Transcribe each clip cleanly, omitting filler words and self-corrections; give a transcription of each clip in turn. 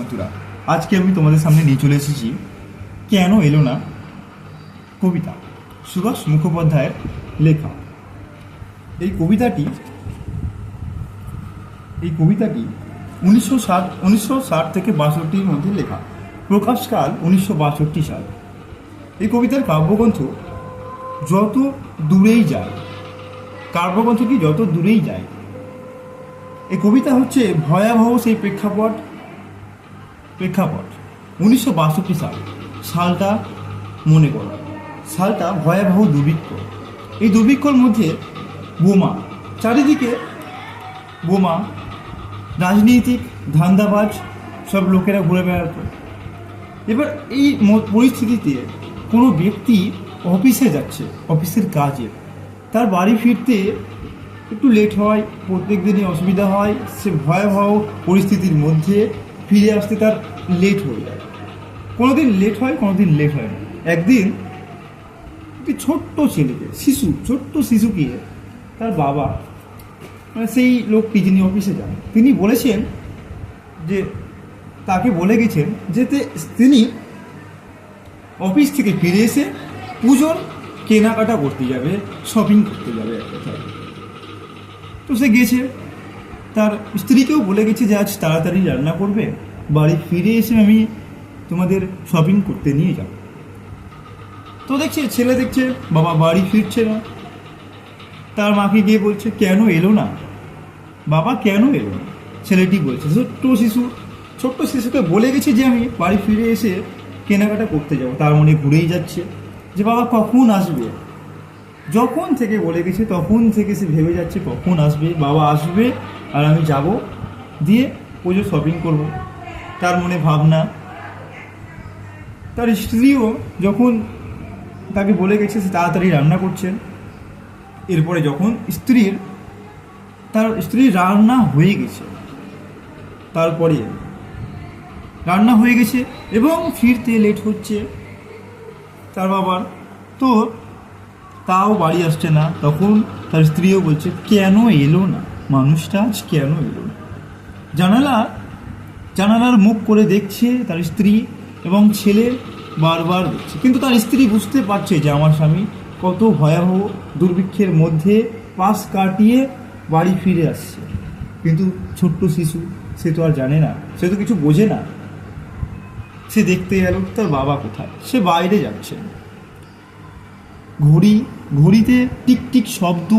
বন্ধুরা, আজকে আমি তোমাদের সামনে নিয়ে চলে এসেছি কেন এলো না কবিতা, সুভাষ মুখোপাধ্যায়ের লেখা। এই কবিতাটি 1960 থেকে 62-র মধ্যে লেখা, প্রকাশকাল 1962 সাল। এই কবিতার কাব্যগ্রন্থটি যত দূরেই যায়, এই কবিতা হচ্ছে ভয়াবহ সেই প্রেক্ষাপট 1962 সালটা মনে করো। সালটা ভয়াবহ দুর্ভিক্ষ। এই দুর্ভিক্ষর মধ্যে বোমা, চারিদিকে বোমা, রাজনীতিক ধান্দাবাজ সব লোকেরা ঘুরে বেড়াতো। এবার এই পরিস্থিতিতে কোনো ব্যক্তি অফিসে যাচ্ছে, অফিসের কাজে, তার বাড়ি ফিরতে একটু লেট হয়, প্রত্যেক দিনই অসুবিধা হয়। সে ভয়াবহ পরিস্থিতির মধ্যে ফিরে আসতে তার লেট হয়ে যায়। কোনোদিন লেট হয়, কোনোদিন লেট হয় না। একদিন একটি ছোট্ট শিশুকে তার বাবা, মানে সেই লোকটি যিনি অফিসে যান, তিনি বলেছেন যে তাকে বলে গেছেন যে তিনি অফিস থেকে ফিরে এসে পুজোর কেনাকাটা করতে যাবে, শপিং করতে যাবে এক কথায়। তো সে গেছে, তার স্ত্রীকেও বলে গেছে যে আজ তাড়াতাড়ি রান্না করবে, বাড়ি ফিরে এসে আমি তোমাদের শপিং করতে নিয়ে যাব। তো ছেলে দেখছে বাবা বাড়ি ফিরছে না। তার মাকে গিয়ে বলছে কেন এলো না বাবা, কেন এলো না? ছেলেটি বলছে ছোট্ট শিশুকে বলে গেছে যে আমি বাড়ি ফিরে এসে কেনাকাটা করতে যাব। তার মনে ঘুরেই যাচ্ছে যে বাবা কখন আসবে। যখন থেকে বলে গেছে তখন থেকে সে ভেবে যাচ্ছে কখন আসবে, বাবা আসবে আর আমি যাব, দিয়ে পুজো শপিং করব। তার মনে ভাবনা। তার স্ত্রীও যখন তাকে বলে গেছে সে তাড়াতাড়ি রান্না করছেন। এরপরে যখন তার স্ত্রীর রান্না হয়ে গেছে, তারপরে রান্না হয়ে গেছে এবং ফিরতে লেট হচ্ছে তার বাবার, তো তাও বাড়ি আসছে না। তখন তার স্ত্রীও বলছে কেন এলো না মানুষটা, আজ কেন এলো না? জানালার মুখ করে দেখছে তার স্ত্রী এবং ছেলে বারবার দেখছে, কিন্তু তার স্ত্রী বুঝতে পারছে যে আমার স্বামী কত ভয়াবহ দুর্ভিক্ষের মধ্যে পাশ কাটিয়ে বাড়ি ফিরে আসছে। কিন্তু ছোট্ট শিশু, সে তো আর জানে না, সে তো কিছু বোঝে না। সে দেখতে গেল তার বাবা কোথায়, সে বাইরে যাচ্ছে। ঘড়িতে টিকটিক শব্দ,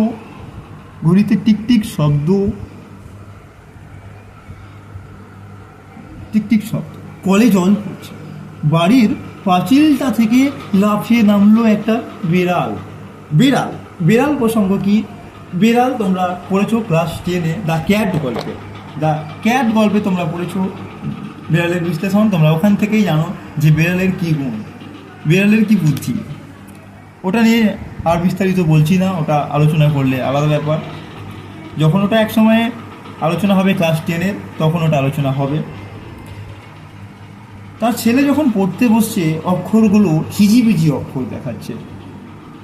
কলে জল পড়ছে। বাড়ির পাঁচিলটা থেকে লাফিয়ে নামলো একটা বেড়াল প্রসঙ্গ কি? বেড়াল তোমরা পড়েছো ক্লাস 10-এ দ্য ক্যাট গল্পে তোমরা পড়েছো বেড়ালের বিশ্লেষণ। তোমরা ওখান থেকেই জানো যে বেড়ালের কী গুণ, বেড়ালের কী বুদ্ধি। ওটা নিয়ে আর বিস্তারিত বলছি না, ওটা আলোচনা করলে আলাদা ব্যাপার। যখন ওটা এক সময়ে আলোচনা হবে ক্লাস 10-এর, তখন ওটা আলোচনা হবে। তার ছেলে যখন পড়তে বসছে, অক্ষরগুলো হিজিবিজি অক্ষর দেখাচ্ছে।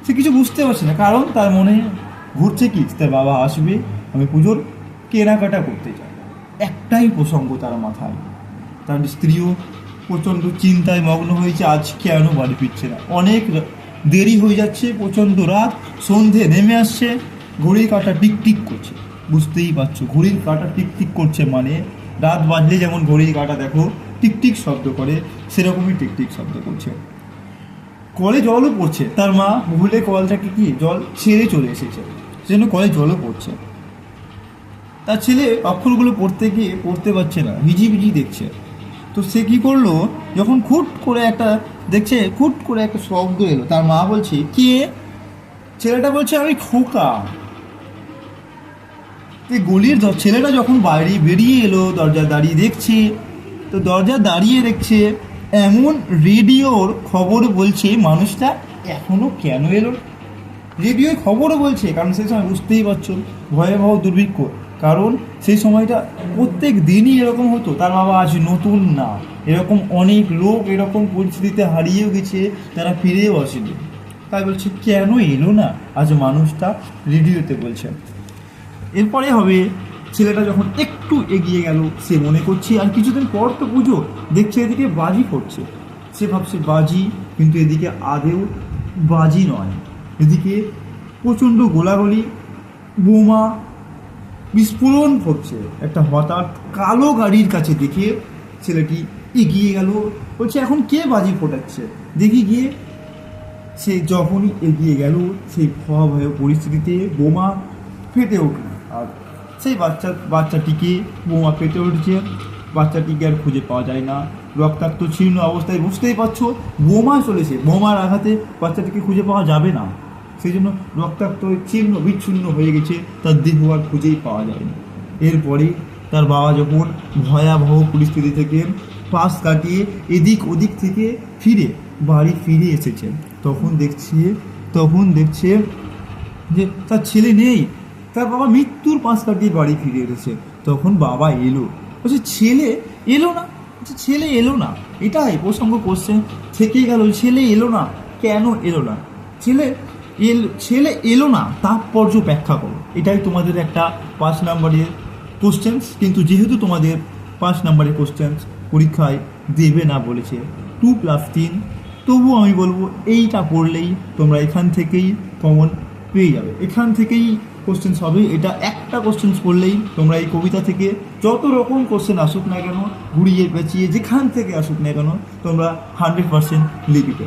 সে কিছু বুঝতে পারছে না, কারণ তার মনে ঘুরছে কি, তার বাবা আসবে, আমি পুজোর কেনাকাটা করতে চাই। একটাই প্রসঙ্গ তার মাথায়। তার স্ত্রীও প্রচণ্ড চিন্তায় মগ্ন হয়েছে, আজ কেন বাড়ি ফিরছে না। অনেক দেরি হয়ে যাচ্ছে, প্রচণ্ড রাত, সন্ধে নেমে আসছে, ঘড়ির কাঁটা টিকটিক করছে। বুঝতেই পারছো ঘড়ির কাঁটা টিকটিক করছে মানে রাত বাজলে যেমন ঘড়ির কাঁটা দেখো টিকটিক শব্দ করে, সেরকমই টিকটিক শব্দ করছে। কলে জলও পড়ছে। তার মা ভুলে কলটাকে জল ছেড়ে চলে এসেছে, সেজন্য কলে জলও পড়ছে। তার ছেলে অক্ষরগুলো পড়তে পারছে না, হিজিবিজি দেখছে। তো সে কী করলো, যখন খুট করে একটা শব্দ এলো, তার মা বলছে কে? ছেলেটা বলছে আমি খোকা। গলির ছেলেটা যখন বাইরে বেরিয়ে এলো, দরজা দাঁড়িয়ে দেখছে এমন রেডিওর খবর বলছে মানুষটা এখনো কেন এলো। রেডিওয় খবরও বলছে, কারণ সেই সময় বুঝতেই পারছো ভয়াবহ দুর্ভিক্ষ। কারণ সেই সময়টা প্রত্যেক দিনই এরকম হতো। তার বাবা আজ নতুন না, এরকম অনেক লোক এরকম পরিস্থিতিতে হারিয়েও গেছে, তারা ফিরেও আসেনি। তাই বলছে কেন এলো না আজ মানুষটা, রেডিওতে বলছে। এরপরে হবে ছেলেটা যখন একটু এগিয়ে গেল সে মনে করছে আর কিছুদিন পর তো পুজো, দেখছে এদিকে বাজি পড়ছে, সে ভাবছে বাজি, কিন্তু এদিকে আদেও বাজি নয়, এদিকে প্রচণ্ড গোলাগুলি, বোমা বিস্ফোরণ ঘটছে। একটা হঠাৎ কালো গাড়ির কাছে দেখে ছেলেটি এগিয়ে গেল, বলছে এখন কে বাজি ফোটাচ্ছে দেখি গিয়ে। সে যখনই এগিয়ে গেল সেই ভয়াবহ পরিস্থিতিতে বোমা ফেটে উঠল, আর সেই বাচ্চাটিকে বোমা ফেটে উঠছে, বাচ্চাটিকে আর খুঁজে পাওয়া যায় না, রক্তাক্ত ছিন্ন অবস্থায়, বুঝতেই পারছো বোমা চলেছে, বোমার আঘাতে বাচ্চাটিকে খুঁজে পাওয়া যাবে না, সেই জন্য রক্তাক্ত ছিন্ন বিচ্ছিন্ন হয়ে গেছে, তার দেহ আর খুঁজেই পাওয়া যায়নি। এরপরে তার বাবা যখন ভয়াবহ পরিস্থিতি থেকে পাশ কাটিয়ে এদিক ওদিক থেকে ফিরে বাড়ি ফিরে এসেছে, তখন দেখছে যে তার ছেলে নেই, তার বাবা মৃত্যুর পাশ কাটিয়ে বাড়ি ফিরে এসেছে। তখন বাবা এলো, বলছে ছেলে এলো না, বলছে ছেলে এলো না, এটাই প্রসঙ্গ কোশ্চেন থেকে গেল, ছেলে এলো না, কেন এলো না, ছেলে এলো না, তাৎপর্য ব্যাখ্যা করো। এটাই তোমাদের একটা 5 নম্বরের কোশ্চেন্স, কিন্তু যেহেতু তোমাদের 5 নম্বরের কোশ্চেন্স পরীক্ষায় দেবে না বলেছে 2+3, তবুও আমি বলবো এইটা পড়লেই তোমরা এখান থেকেই কমন পেয়ে যাবে, এখান থেকেই কোশ্চেন্স হবে। এটা একটা কোশ্চেন্স পড়লেই তোমরা এই কবিতা থেকে যত রকম কোশ্চেন আসুক না কেন, ঘুরিয়ে পেঁচিয়ে যেখান থেকে আসুক না কেন, তোমরা 100% লিখবে।